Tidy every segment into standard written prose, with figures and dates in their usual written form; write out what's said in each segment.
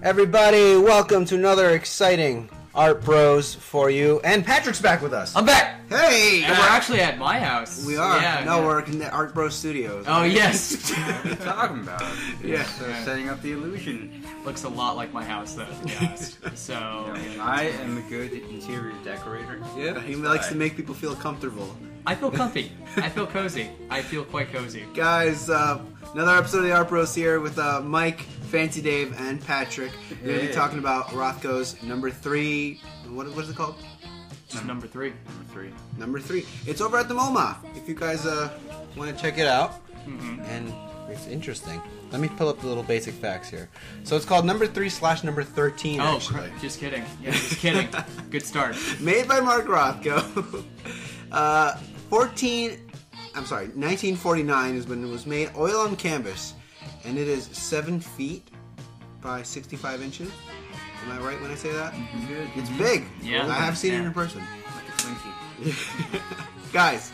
Everybody, welcome to another exciting Art Bros for you. And Patrick's back with us. I'm back! Hey! And we're actually at my house. We are. Yeah, we're in the Art Bros studios. Oh, yes. What are you talking about? Yeah. Setting up the illusion. Looks a lot like my house, though, to be honest. So... I am a good interior decorator. Yeah, he likes to make people feel comfortable. I feel comfy. I feel cozy. I feel quite cozy. Guys, another episode of the Art Bros here with Mike, Fancy Dave, and Patrick. We're going to be talking about Rothko's number 3. What is it called? Just number 3. Number 3. It's over at the MoMA. If you guys want to check it out. Mm-hmm. And it's interesting. Let me pull up the little basic facts here. So it's called number 3/number 13, actually. Oh, just kidding. Yeah, just kidding. Good start. Made by Mark Rothko. 1949 is when it was made. Oil on canvas. And it is 7 feet by 65 inches. Am I right when I say that? Mm-hmm. Good. It's big. Yeah. I have seen it in person. Like a Twinkie. Guys,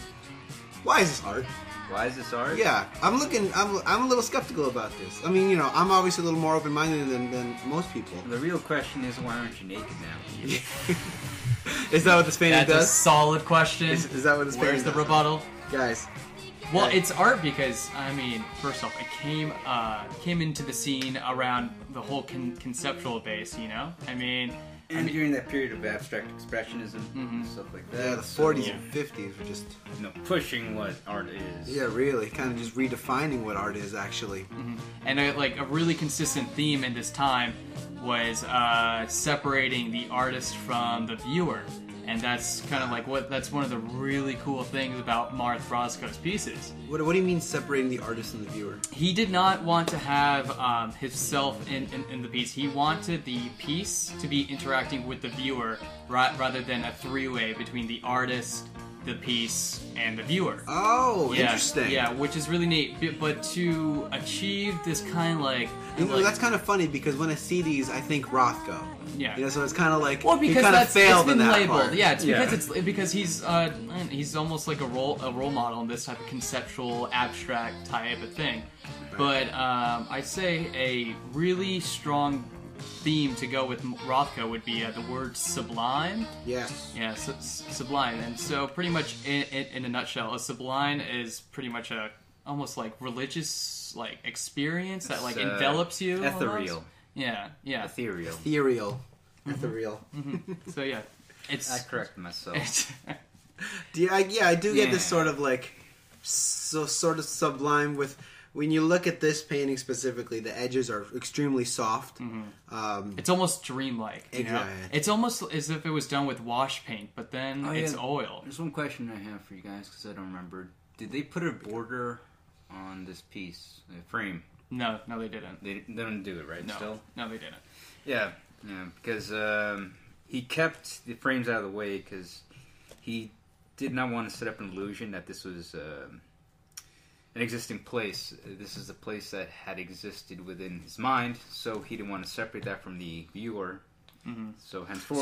why is this art? Why is this art? Yeah, I'm a little skeptical about this. I mean, I'm obviously a little more open-minded than most people. The real question is, why aren't you naked now? Is that what this painting That's does? a solid question. Is that what this painting Where's the does? rebuttal? Guys. Well, it's art because, I mean, first off, it came into the scene around the whole conceptual base, you know? I mean, during that period of abstract expressionism and stuff like that. Yeah, the 40s and 50s were just... pushing what art is. Yeah, really. Kind of just redefining what art is, actually. Mm-hmm. And a really consistent theme in this time was separating the artist from the viewer. And that's kind of like that's one of the really cool things about Mark Rothko's pieces. What do you mean separating the artist and the viewer? He did not want to have himself in the piece. He wanted the piece to be interacting with the viewer rather than a three-way between the artist, the piece, and the viewer. Oh, interesting. Yeah, which is really neat. But to achieve this kind of like... that's kind of funny because when I see these, I think Rothko. Yeah. So it's kind of like because he kind of failed it's been in that labeled. part. Yeah, it's because he's almost like a role model in this type of conceptual, abstract type of thing. Right. But I'd say a really strong theme to go with Rothko would be the word sublime. Yes. Yeah, sublime. And so pretty much in a nutshell, a sublime is pretty much a almost like religious like experience that like envelops you. Ethereal. Almost. Yeah. Ethereal. Mm-hmm. Ethereal. Mm-hmm. So yeah, I corrected myself. I do get this sort of like sort of sublime with when you look at this painting specifically. The edges are extremely soft. Mm-hmm. It's almost dreamlike. Exactly. It's almost as if it was done with wash paint, but then it's oil. There's one question I have for you guys because I don't remember. Did they put a border on this piece, a frame? No, they didn't. They didn't do it, right? No, Still? no, they didn't. Yeah, because he kept the frames out of the way because he did not want to set up an illusion that this was an existing place. This is a place that had existed within his mind, so he didn't want to separate that from the viewer. Mm-hmm. So henceforth,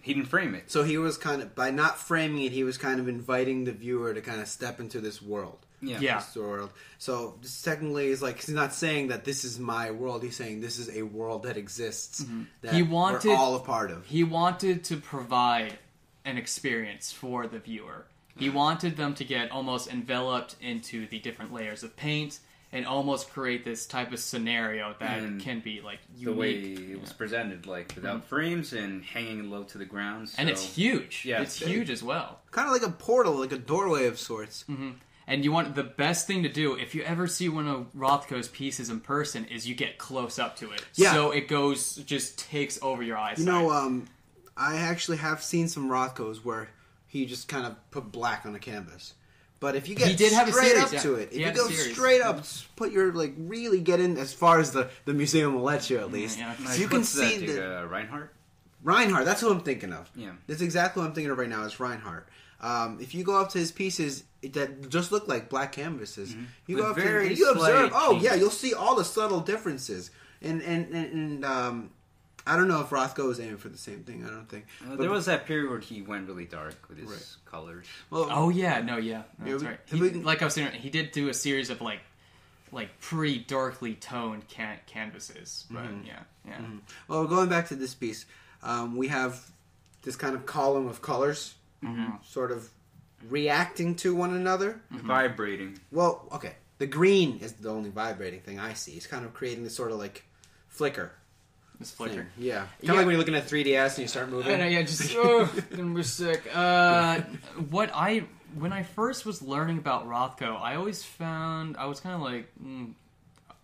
he didn't frame it. So he was kind of, by not framing it, he was kind of inviting the viewer to kind of step into this world. Yeah. This world. So this technically is like, he's not saying that this is my world. He's saying this is a world that exists that we're all a part of. He wanted to provide an experience for the viewer. He wanted them to get almost enveloped into the different layers of paint and almost create this type of scenario that can be like unique. The way it was presented, like without frames and hanging low to the ground. So. And it's huge. Yeah, it's huge as well. Kind of like a portal, like a doorway of sorts. Mm-hmm. And you want the best thing to do if you ever see one of Rothko's pieces in person is you get close up to it. Yeah. So it just takes over your eyesight. I actually have seen some Rothkos where he just kind of put black on a canvas. But if you get straight up to it, if you go straight up, put your really get in as far as the museum will let you at least. Yeah. So you can see the Reinhardt. Reinhardt, that's what I'm thinking of. Yeah, that's exactly what I'm thinking of right now. Is Reinhardt. If you go up to his pieces that just look like black canvases, you go up to him and you observe. You'll see all the subtle differences. And I don't know if Rothko was aiming for the same thing. I don't think. There was that period where he went really dark with his colors. Well, that's right. Like I was saying, he did do a series of like pretty darkly toned canvases. But yeah. Well, going back to this piece, we have this kind of column of colors, sort of reacting to one another, vibrating. Well, okay, the green is the only vibrating thing I see. It's kind of creating this sort of like flicker. This flicker, yeah. Kind of like when you're looking at 3DS and you start moving. Yeah, just gonna be sick. When I first was learning about Rothko, I always found I was kind of like,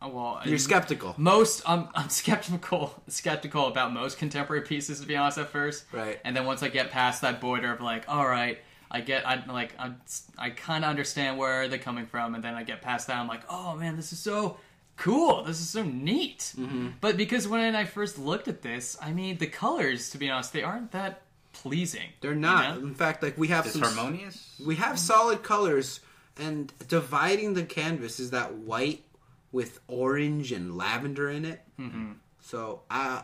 well, you're skeptical. I'm skeptical about most contemporary pieces, to be honest, at first. Right. And then once I get past that border of like, all right, I kind of understand where they're coming from, and then I get past that, I'm like, oh man, this is so cool. This is so neat. But because when I first looked at this, I mean, the colors, to be honest, they aren't that pleasing. They're not. You know? In fact, like we have harmonious. We have solid colors, and dividing the canvas is that white with orange and lavender in it. So I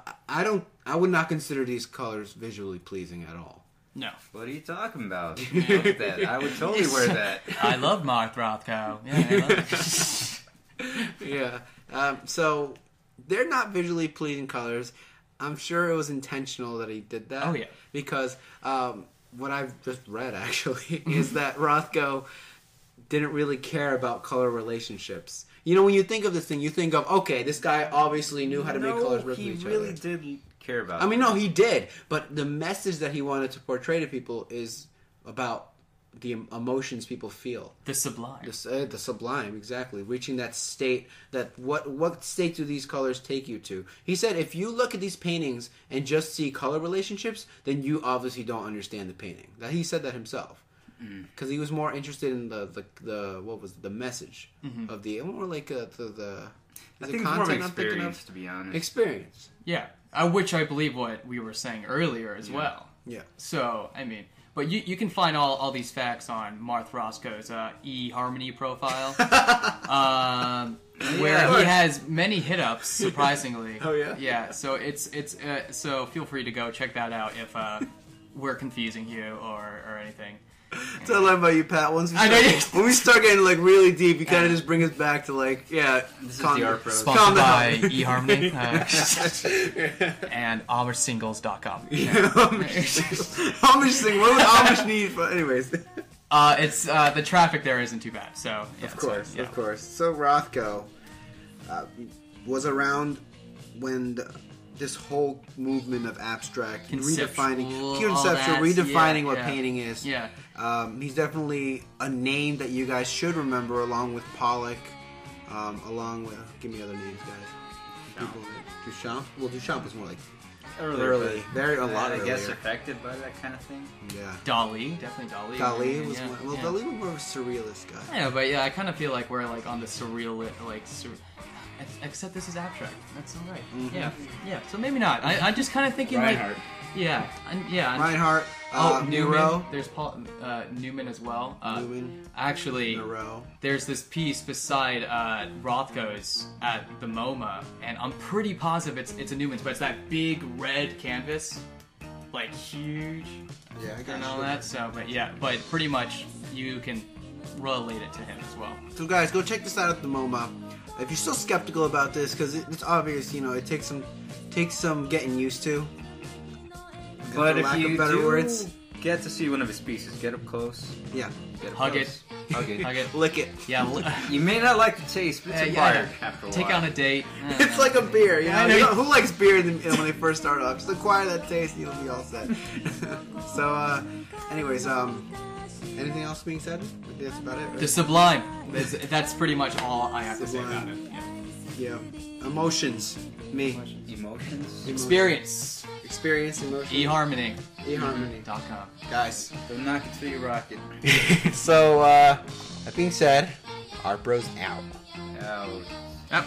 would not consider these colors visually pleasing at all. No. What are you talking about? Look at that. I would totally wear that. I love Mark Rothko. Yeah, I love it. So they're not visually pleasing colors. I'm sure it was intentional that he did that. Oh yeah. Because what I've just read actually is that Rothko didn't really care about color relationships. You know, when you think of this thing, you think of, okay, this guy obviously knew how to make colors work with each other. He really did care about it. I mean, no, he did. But the message that he wanted to portray to people is about the emotions people feel. The sublime. The sublime, exactly. Reaching that state, that what state do these colors take you to? He said, if you look at these paintings and just see color relationships, then you obviously don't understand the painting. He said that himself. Because he was more interested in the what was the message of the more like the I think it's more of an experience, to be honest. Experience, yeah, which I believe what we were saying earlier as well. Yeah. So I mean, but you can find all these facts on Mark Rothko's eHarmony profile, where he has many hit-ups, surprisingly. Oh yeah. Yeah. So it's so feel free to go check that out if we're confusing you or anything. That's what I love about you, Pat. When we start getting like really deep, you kind of just bring us back to like, this is the art pros. Sponsored by eHarmony and AmishSingles.com. Amish thing. What would Amish need? But anyways, it's the traffic there isn't too bad. So yeah, of course. So Rothko was around when this whole movement of abstract redefining what painting is. Yeah. He's definitely a name that you guys should remember, along with Pollock, along with give me other names, guys. Duchamp. Well, Duchamp was more like early, very a lot earlier. I guess affected by that kind of thing. Yeah. Dali, definitely Dali. Dali was Dali was more of a surrealist guy. Yeah, but I kind of feel like we're like on the surreal except this is abstract. That's all right. Yeah. So maybe not. I just kind of thinking Reinhardt. Reinhardt. Newman. There's Newman as well. Newman. Actually, there's this piece beside Rothko's at the MoMA, and I'm pretty positive it's a Newman's, but it's that big red canvas, like huge. Yeah, I got and all that. So, but pretty much you can relate it to him as well. So, guys, go check this out at the MoMA. If you're still skeptical about this, because it's obvious, it takes some getting used to. But if you get to see one of his pieces, get up close. Yeah. Hug it. Lick it. Yeah. You may not like the taste, but it's acquired after a while. Take on a date. It's like a beer, who likes beer when they first start off? Just acquire that taste and you'll be all set. So, anyways, anything else being said? I think that's about it, right? The sublime. That's pretty much all I have to say about it. Yeah. Emotions. Me. Emotions. Experience, emotion. eHarmony.com. Guys. Don't knock it till you rock it. So, that being said, Art Bros out. Out. Yep.